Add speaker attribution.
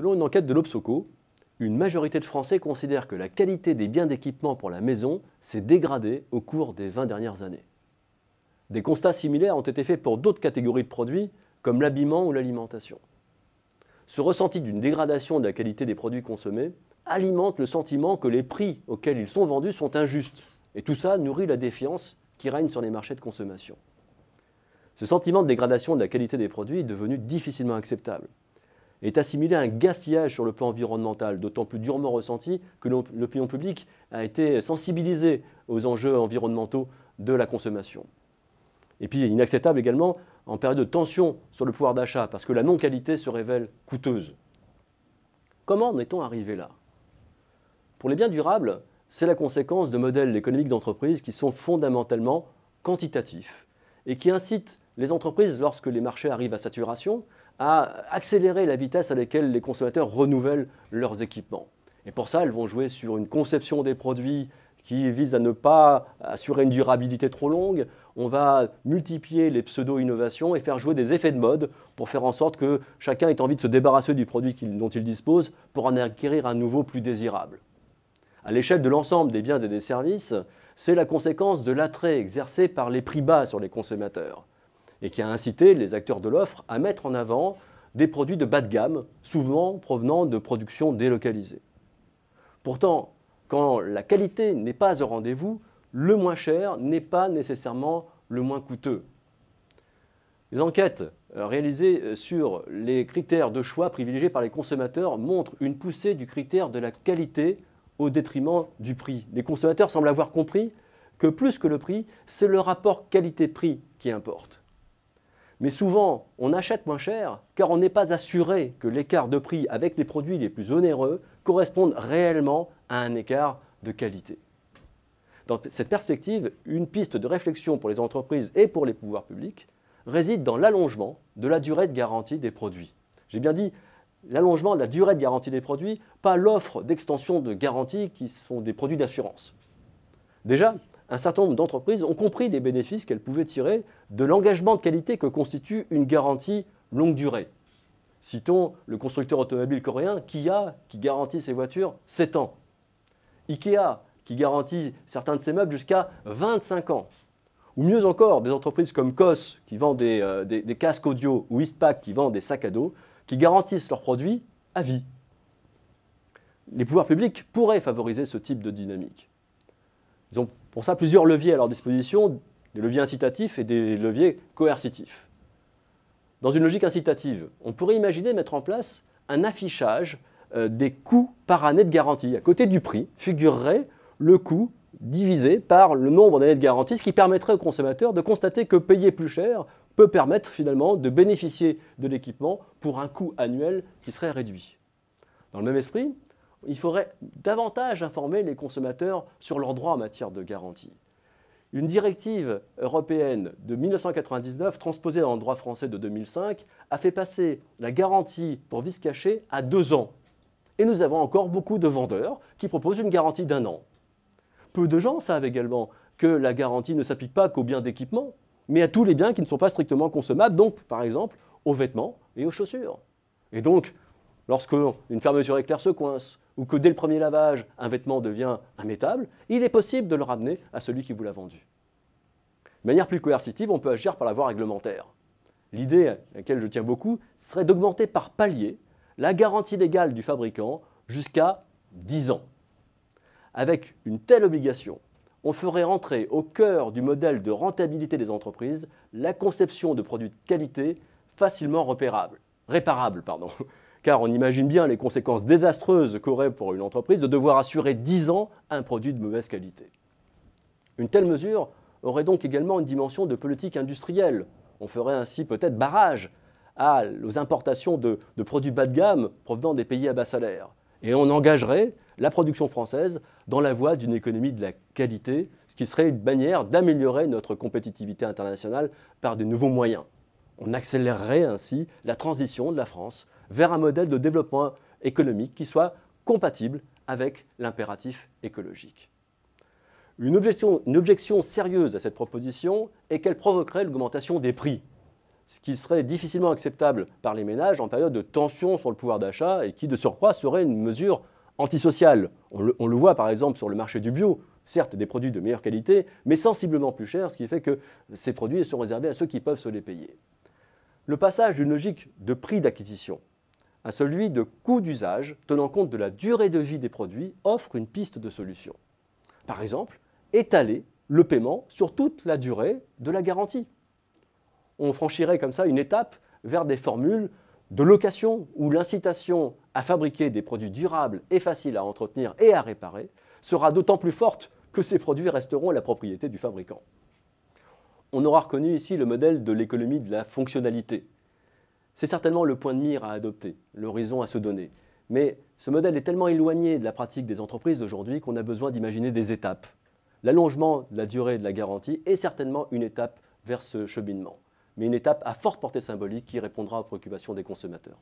Speaker 1: Selon une enquête de l'Obsoco, une majorité de Français considèrent que la qualité des biens d'équipement pour la maison s'est dégradée au cours des 20 dernières années. Des constats similaires ont été faits pour d'autres catégories de produits, comme l'habillement ou l'alimentation. Ce ressenti d'une dégradation de la qualité des produits consommés alimente le sentiment que les prix auxquels ils sont vendus sont injustes. Et tout ça nourrit la défiance qui règne sur les marchés de consommation. Ce sentiment de dégradation de la qualité des produits est devenu difficilement acceptable et est assimilé à un gaspillage sur le plan environnemental, d'autant plus durement ressenti que l'opinion publique a été sensibilisée aux enjeux environnementaux de la consommation. Et puis inacceptable également en période de tension sur le pouvoir d'achat, parce que la non-qualité se révèle coûteuse. Comment en est-on arrivé là? Pour les biens durables, c'est la conséquence de modèles économiques d'entreprise qui sont fondamentalement quantitatifs et qui incitent les entreprises, lorsque les marchés arrivent à saturation, à accélérer la vitesse à laquelle les consommateurs renouvellent leurs équipements. Et pour ça, elles vont jouer sur une conception des produits qui vise à ne pas assurer une durabilité trop longue. On va multiplier les pseudo-innovations et faire jouer des effets de mode pour faire en sorte que chacun ait envie de se débarrasser du produit dont il dispose pour en acquérir un nouveau plus désirable. À l'échelle de l'ensemble des biens et des services, c'est la conséquence de l'attrait exercé par les prix bas sur les consommateurs et qui a incité les acteurs de l'offre à mettre en avant des produits de bas de gamme, souvent provenant de productions délocalisées. Pourtant, quand la qualité n'est pas au rendez-vous, le moins cher n'est pas nécessairement le moins coûteux. Les enquêtes réalisées sur les critères de choix privilégiés par les consommateurs montrent une poussée du critère de la qualité au détriment du prix. Les consommateurs semblent avoir compris que plus que le prix, c'est le rapport qualité-prix qui importe. Mais souvent, on achète moins cher car on n'est pas assuré que l'écart de prix avec les produits les plus onéreux corresponde réellement à un écart de qualité. Dans cette perspective, une piste de réflexion pour les entreprises et pour les pouvoirs publics réside dans l'allongement de la durée de garantie des produits. J'ai bien dit l'allongement de la durée de garantie des produits, pas l'offre d'extension de garantie qui sont des produits d'assurance. Déjà, un certain nombre d'entreprises ont compris les bénéfices qu'elles pouvaient tirer de l'engagement de qualité que constitue une garantie longue durée. Citons le constructeur automobile coréen Kia qui garantit ses voitures 7 ans. Ikea qui garantit certains de ses meubles jusqu'à 25 ans. Ou mieux encore, des entreprises comme COS qui vendent des casques audio ou Eastpak qui vendent des sacs à dos qui garantissent leurs produits à vie. Les pouvoirs publics pourraient favoriser ce type de dynamique. Ils ont pour ça plusieurs leviers à leur disposition, des leviers incitatifs et des leviers coercitifs. Dans une logique incitative, on pourrait imaginer mettre en place un affichage des coûts par année de garantie. À côté du prix figurerait le coût divisé par le nombre d'années de garantie, ce qui permettrait aux consommateurs de constater que payer plus cher peut permettre finalement de bénéficier de l'équipement pour un coût annuel qui serait réduit. Dans le même esprit, il faudrait davantage informer les consommateurs sur leurs droits en matière de garantie. Une directive européenne de 1999, transposée dans le droit français de 2005, a fait passer la garantie pour vice caché à 2 ans. Et nous avons encore beaucoup de vendeurs qui proposent une garantie d'1 an. Peu de gens savent également que la garantie ne s'applique pas qu'aux biens d'équipement, mais à tous les biens qui ne sont pas strictement consommables, donc par exemple aux vêtements et aux chaussures. Et donc, lorsqu'une fermeture éclair se coince, ou que dès le premier lavage, un vêtement devient immétable, il est possible de le ramener à celui qui vous l'a vendu. De manière plus coercitive, on peut agir par la voie réglementaire. L'idée à laquelle je tiens beaucoup serait d'augmenter par palier la garantie légale du fabricant jusqu'à 10 ans. Avec une telle obligation, on ferait entrer au cœur du modèle de rentabilité des entreprises la conception de produits de qualité facilement réparables. Car on imagine bien les conséquences désastreuses qu'aurait pour une entreprise de devoir assurer 10 ans un produit de mauvaise qualité. Une telle mesure aurait donc également une dimension de politique industrielle. On ferait ainsi peut-être barrage aux importations de produits bas de gamme provenant des pays à bas salaire. Et on engagerait la production française dans la voie d'une économie de la qualité, ce qui serait une manière d'améliorer notre compétitivité internationale par de nouveaux moyens. On accélérerait ainsi la transition de la France vers un modèle de développement économique qui soit compatible avec l'impératif écologique. Une objection sérieuse à cette proposition est qu'elle provoquerait l'augmentation des prix. ce qui serait difficilement acceptable par les ménages en période de tension sur le pouvoir d'achat et qui, de surcroît, serait une mesure antisociale. On le voit par exemple sur le marché du bio, certes des produits de meilleure qualité, mais sensiblement plus chers, ce qui fait que ces produits sont réservés à ceux qui peuvent se les payer. Le passage d'une logique de prix d'acquisition à celui de coût d'usage, tenant compte de la durée de vie des produits, offre une piste de solution. Par exemple, étaler le paiement sur toute la durée de la garantie. On franchirait comme ça une étape vers des formules de location où l'incitation à fabriquer des produits durables et faciles à entretenir et à réparer sera d'autant plus forte que ces produits resteront la propriété du fabricant. On aura reconnu ici le modèle de l'économie de la fonctionnalité. C'est certainement le point de mire à adopter, l'horizon à se donner. Mais ce modèle est tellement éloigné de la pratique des entreprises d'aujourd'hui qu'on a besoin d'imaginer des étapes. L'allongement de la durée de la garantie est certainement une étape vers ce cheminement, mais une étape à forte portée symbolique qui répondra aux préoccupations des consommateurs.